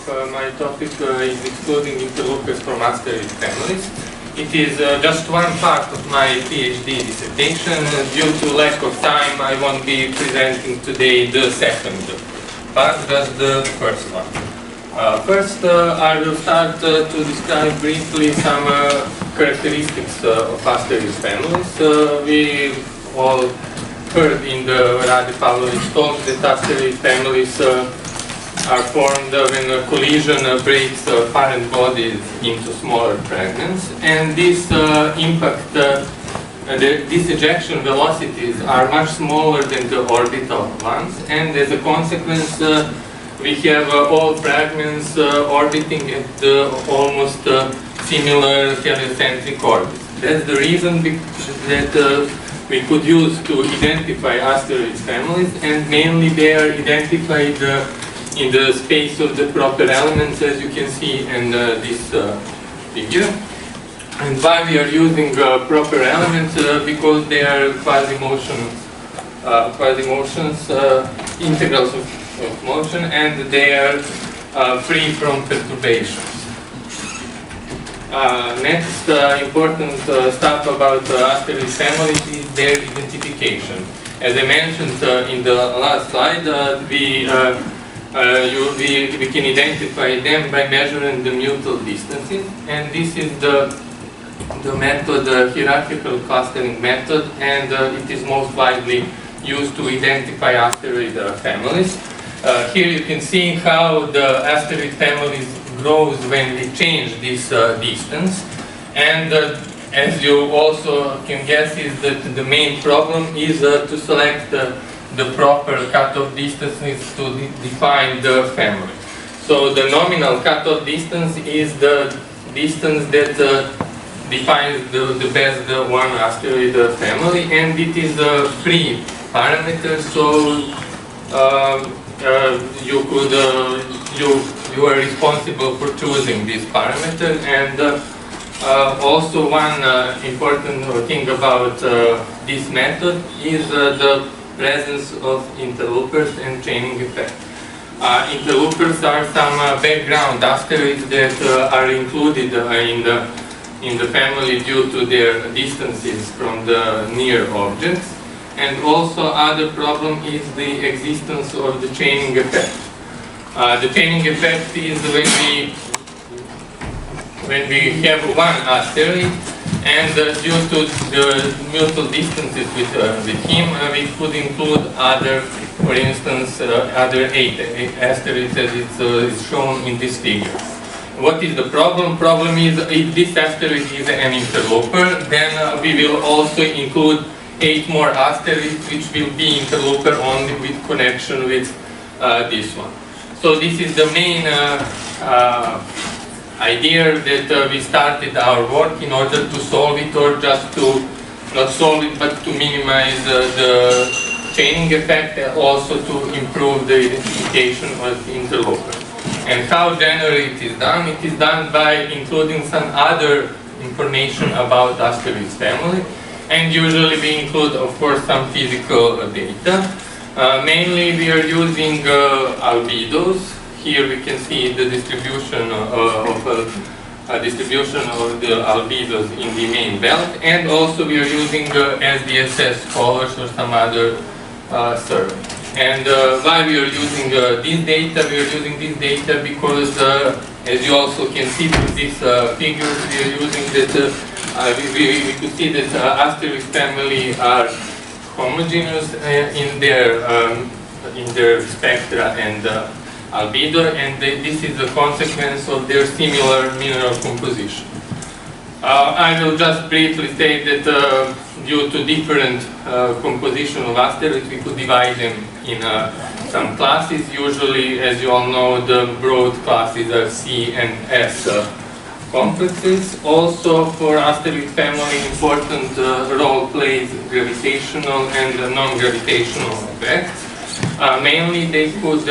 my topic is excluding interlopers from asteroid families. It is just one part of my PhD dissertation. Due to lack of time, I won't be presenting today the second part, just the first one. First, I will start to describe briefly some characteristics of asteroid families. We all heard in the Radović talk that asteroid families are formed when a collision breaks parent bodies into smaller fragments, and this these ejection velocities are much smaller than the orbital ones, and as a consequence we have all fragments orbiting at almost similar heliocentric orbits. That's the reason that we could use to identify asteroid families, and mainly they are identified in the space of the proper elements, as you can see in this figure. And why we are using proper elements? Because they are quasi-motions, integrals of motion, and they are free from perturbations. Next important stuff about asteroid families is their identification. As I mentioned in the last slide, we can identify them by measuring the mutual distances, and this is the method, the hierarchical clustering method, and it is most widely used to identify asteroid families. Here you can see how the asteroid families grows when we change this distance, and as you also can guess, is that the main problem is to select the proper cutoff distances to define the family. So the nominal cutoff distance is the distance that defines the best one asteroid family, and it is a free parameter. So you are responsible for choosing this parameter. And also one important thing about this method is the presence of interlopers and chaining effect. Interlopers are some background asteroids that are included in the family due to their distances from the near objects. And also other problem is the existence of the chaining effect. The chaining effect is when we have one asteroid, and due to the mutual distances with him, we could include other, for instance, other 8 asteroids as it's shown in this figure. What is the problem? Problem is if this asteroid is an interloper, then we will also include 8 more asteroids which will be interloper only with connection with this one. So this is the main idea that we started our work in order to solve it, or just to not solve it but to minimize the chaining effect, and also to improve the identification of interloper. And how generally it is done? It is done by including some other information about asteroids family, and usually we include, of course, some physical data. Mainly we are using albedos. Here we can see the distribution of the albedos in the main belt, and also we are using SDSS colors or some other survey. And why we are using this data? We are using this data because, as you also can see from these figures, we are using that we could see that asteroid family are homogeneous in their spectra and albedo, and this is a consequence of their similar mineral composition. I will just briefly say that due to different composition of asteroids, we could divide them in some classes. Usually, as you all know, the broad classes are C and S complexes. Also, for asteroid family, important role plays gravitational and non-gravitational effects. Mainly, they could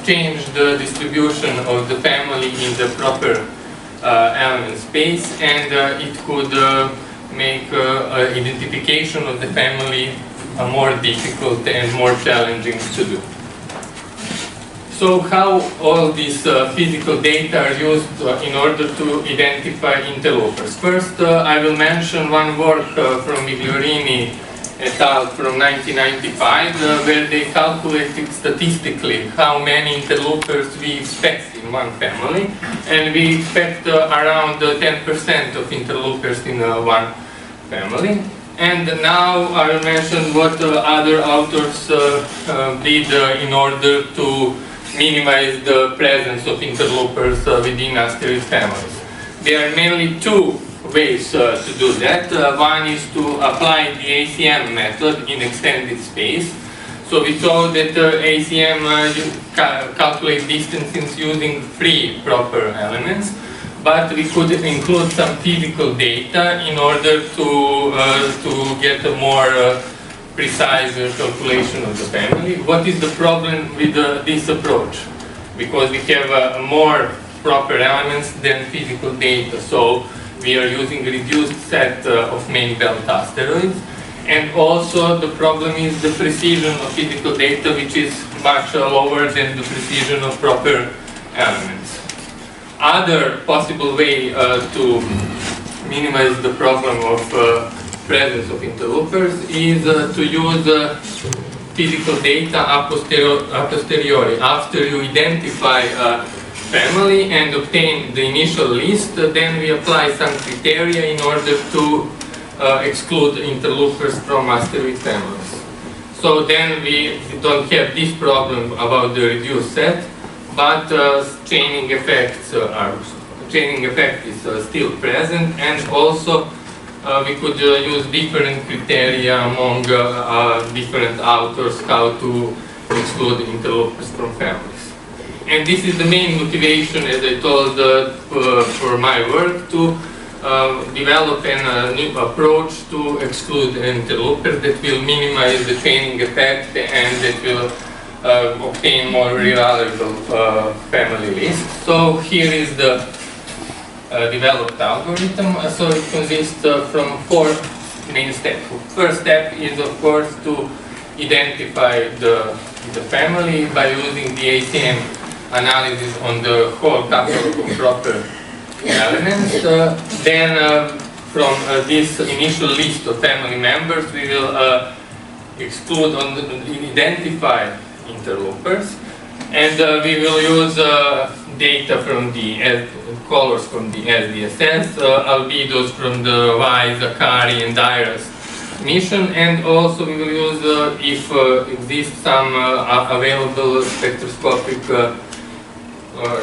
change the distribution of the family in the proper element space, and it could make identification of the family more difficult and more challenging to do. So how all these physical data are used in order to identify interlopers? First, I will mention one work from Migliorini et al. From 1995, where they calculated statistically how many interlopers we expect in one family, and we expect around 10% of interlopers in one family. And now I will mention what other authors did in order to minimize the presence of interlopers within asteroid families. There are mainly two ways to do that. One is to apply the ACM method in extended space. So we saw that ACM calculates distances using 3 proper elements, but we could include some physical data in order to get a more precise calculation of the family. What is the problem with this approach? Because we have more proper elements than physical data, so we are using a reduced set of main belt asteroids. And also the problem is the precision of physical data, which is much lower than the precision of proper elements. Other possible way to minimize the problem of presence of interlopers is to use physical data a posteriori. After you identify a family and obtain the initial list, then we apply some criteria in order to exclude interlopers from asteroid families. So then we don't have this problem about the reduced set, but chaining effect is still present, and also we could use different criteria among different authors how to exclude interlopers from families. And this is the main motivation, as I told, for my work, to develop a new approach to exclude interlopers that will minimize the chaining effect and that will obtain more reliable family list. So here is the developed algorithm. So it consists from 4 main steps. First step is, of course, to identify the family by using the ACM analysis on the whole catalog of proper elements. Then from this initial list of family members, we will exclude identify interlopers, and we will use data from the colors from the SDSS, albedos from the WISE, Akari, and IRIS mission, and also we will use if exists some available spectroscopic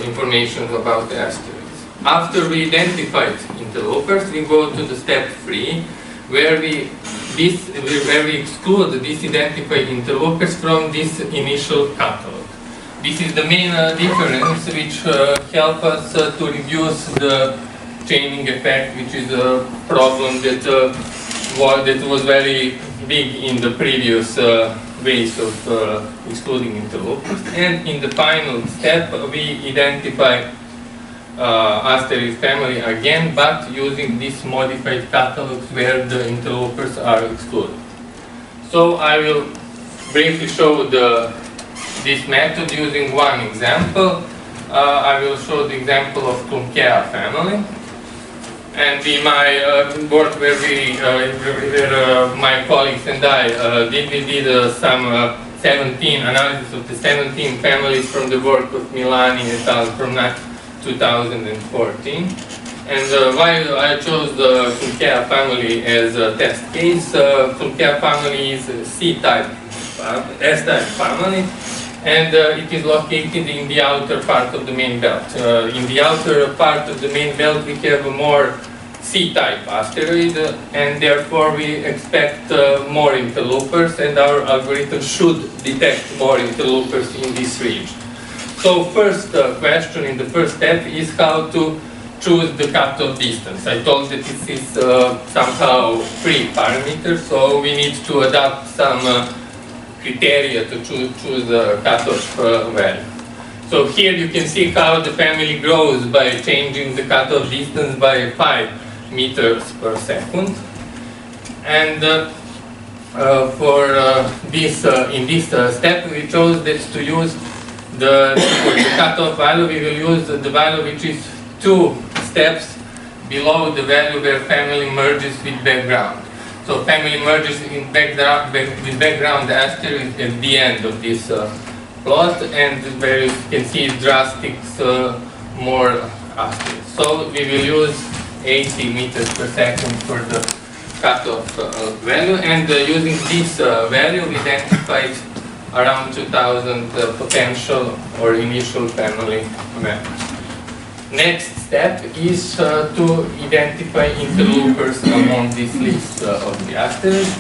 information about the asteroids. After we identified interlopers, we go to the step 3, where we exclude these identified interlopers from this initial catalog. This is the main difference which helps us to reduce the chaining effect, which is a problem that was very big in the previous ways of excluding interlopers. And in the final step, we identify asteroid family again, but using these modified catalogs where the interlopers are excluded. So I will briefly show this method using one example. I will show the example of Klunkea family. And in my work where my colleagues and I did some 17 analysis of the 17 families from the work of Milani et al. From 2014. And why I chose the Klunkea family as a test case. Klunkea family is a C-type, S-type family, and it is located in the outer part of the main belt. In the outer part of the main belt, we have a more C-type asteroid, and therefore we expect more interlopers, and our algorithm should detect more interlopers in this region. So first question in the first step is how to choose the cutoff distance. I told that this is somehow free parameter, so we need to adopt some criteria to choose the cutoff value. So here you can see how the family grows by changing the cutoff distance by 5 meters per second. And for this, in this step, we chose that to use for the cutoff value, we will use the value which is 2 steps below the value where family merges with background. So family merges in with background asteroid at the end of this plot, and where you can see drastic more asteroids. So we will use 80 meters per second for the cutoff value, and using this value we identified around 2,000 potential or initial family members. Next step is to identify interlopers among this list of the asteroids.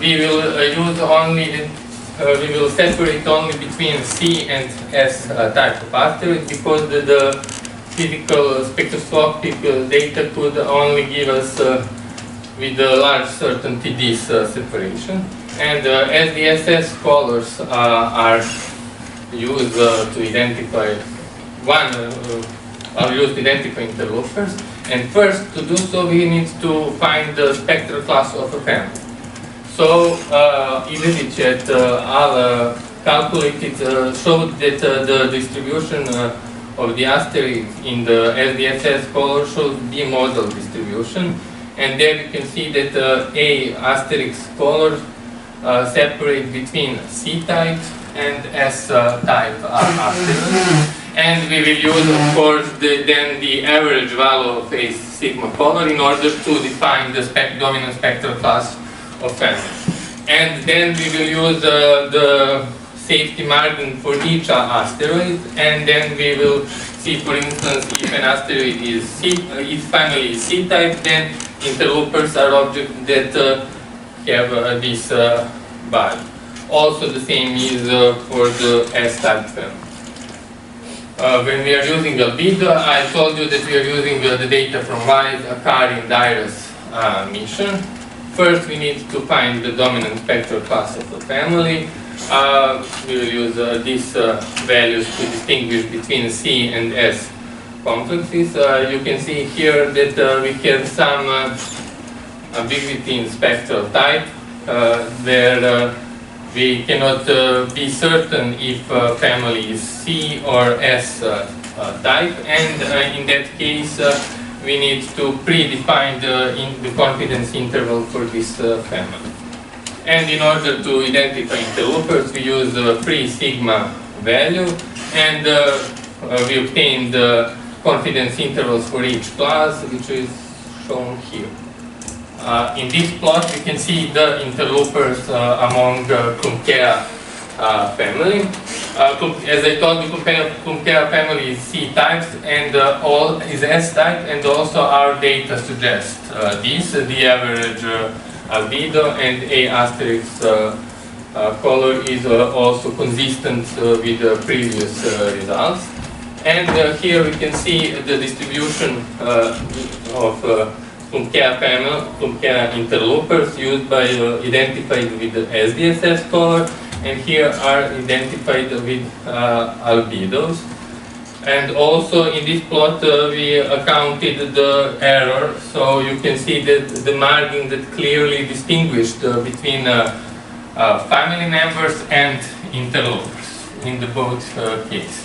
We will use only, we will separate only between C and S type of asteroid, because the physical spectroscopic data could only give us with a large certainty this separation. And SDSS colors are used to identify interlopers. And first, to do so, we need to find the spectral class of a family. So Radović et al. Calculated showed that the distribution of the asteroid in the SDSS color shows bimodal distribution. And there you can see that A asterisk color separate between C-type and S-type asteroids. And we will use, of course, then the average value of a sigma color in order to define the dominant spectral class of family. And then we will use the safety margin for each asteroid, and then we will see, for instance, if an asteroid is if family is C-type, then interlopers are objects that have this value. Also the same is for the S-type family. When we are using albedo, I told you that we are using the data from WISE, Akari, and IRIS mission. First, we need to find the dominant spectral class of the family. We will use these values to distinguish between C and S complexes. You can see here that we have some ambiguity in spectral type, where we cannot be certain if family is C or S type, and in that case we need to predefine the confidence interval for this family. And in order to identify interlopers, we use a free sigma value, and we obtain the confidence intervals for each class, which is shown here. In this plot, we can see the interlopers among Klumpkea family. As I told you, Klumpkea family is C types, and all is S type, and also our data suggests this, the average albedo and A asterisk color is also consistent with the previous results. And here we can see the distribution of Klumpkea interlopers used by identified with the SDSS color, and here are identified with albedos. And also in this plot we accounted the error, so you can see that the margin that clearly distinguished between family members and interlopers in the both cases.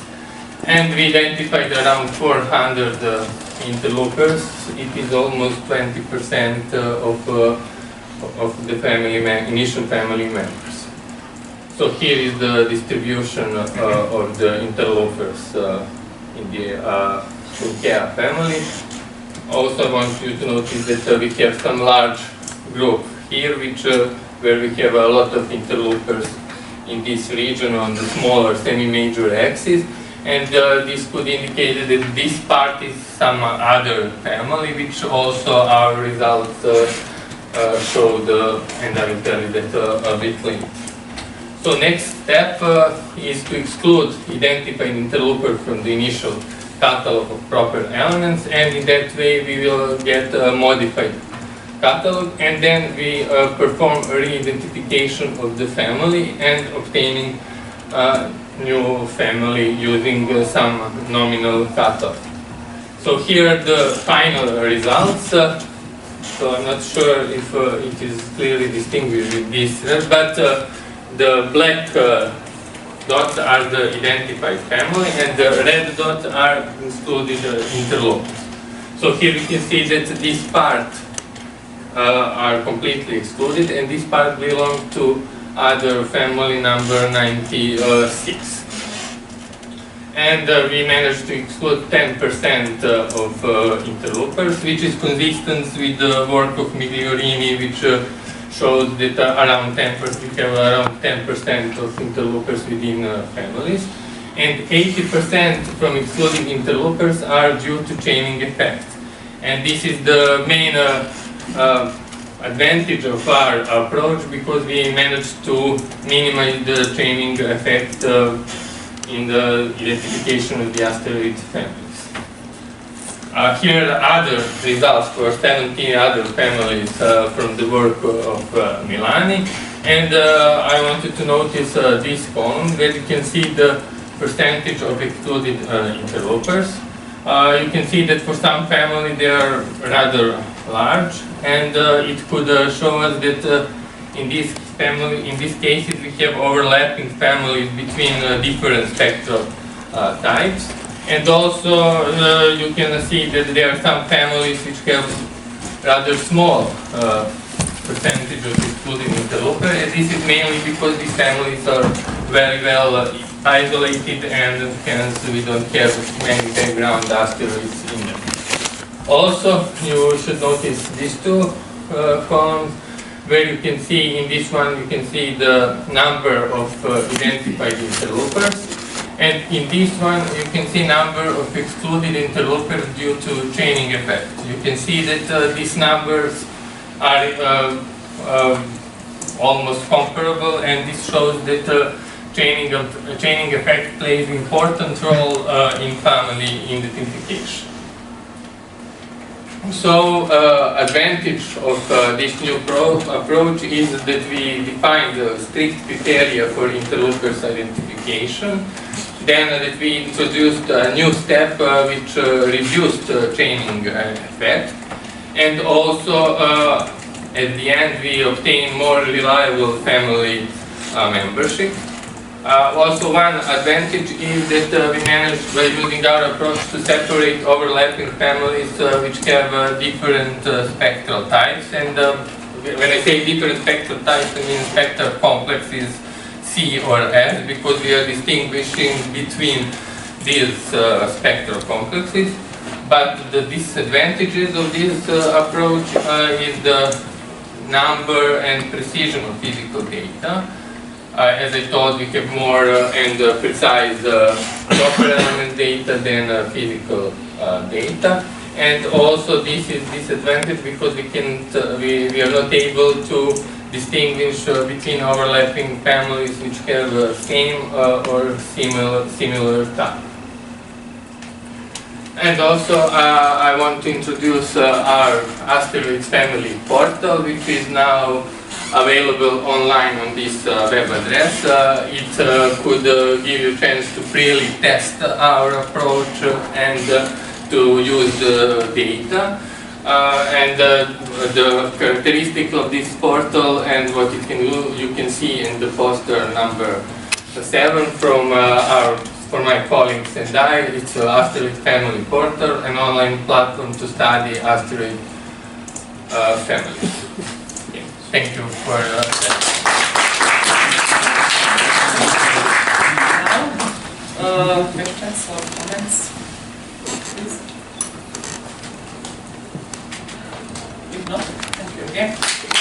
And we identified around 400 interlopers. It is almost 20% of the initial family members. So here is the distribution of the interlopers in the Klumpkea family. Also, I want you to notice that we have some large group here, where we have a lot of interlopers in this region on the smaller semi-major axis. And this could indicate that this part is some other family, which also our results showed, and I will tell you that a bit later. So next step is to exclude identified interloper from the initial catalog of proper elements, and in that way we will get a modified catalog, and then we perform a re-identification of the family and obtaining new family using some nominal cutoff. So here are the final results. So I'm not sure if it is clearly distinguished with this, but the black dots are the identified family, and the red dots are excluded interlopers. So here we can see that this part are completely excluded, and this part belongs to other family number 96. And we managed to exclude 10% of interlopers, which is consistent with the work of Migliorini, which shows that around 10%, we have around 10% of interlopers within families. And 80% from excluding interlopers are due to chaining effect. And this is the main advantage of our approach, because we managed to minimize the chaining effect in the identification of the asteroid families. Here are other results for 17 other families from the work of Milani. And I wanted to notice this column where you can see the percentage of excluded interlopers. You can see that for some families they are rather large, and it could show us that in these cases we have overlapping families between different spectral types. And also you can see that there are some families which have rather small percentage of excluded interloper, and this is mainly because these families are very well isolated, and hence we don't have many background asteroids in them. Also, you should notice these two columns, where you can see, in this one you can see the number of identified interlopers, and in this one you can see number of excluded interlopers due to chaining effect. You can see that these numbers are almost comparable, and this shows that chaining effect plays an important role in family identification. So, advantage of this new approach is that we define the strict criteria for interlopers identification. Then that we introduced a new step which reduced chaining effect. And also, at the end, we obtain more reliable family membership. Also, one advantage is that we managed, by using our approach, to separate overlapping families which have different spectral types. And when I say different spectral types, I mean spectral complexes C or S, because we are distinguishing between these spectral complexes. But the disadvantages of this approach is the number and precision of physical data. As I told, we have more and precise Doppler element data than physical data. And also this is disadvantage because we are not able to distinguish between overlapping families which have same or similar type. And also I want to introduce our Asteroid family portal, which is now available online on this web address. It could give you a chance to freely test our approach and to use the data. And the characteristic of this portal and what it can do, you can see in the poster number 7 from my colleagues and I. It's an Asteroid family portal, an online platform to study asteroid families. Thank you for that. Questions or comments, please? If not, thank you again.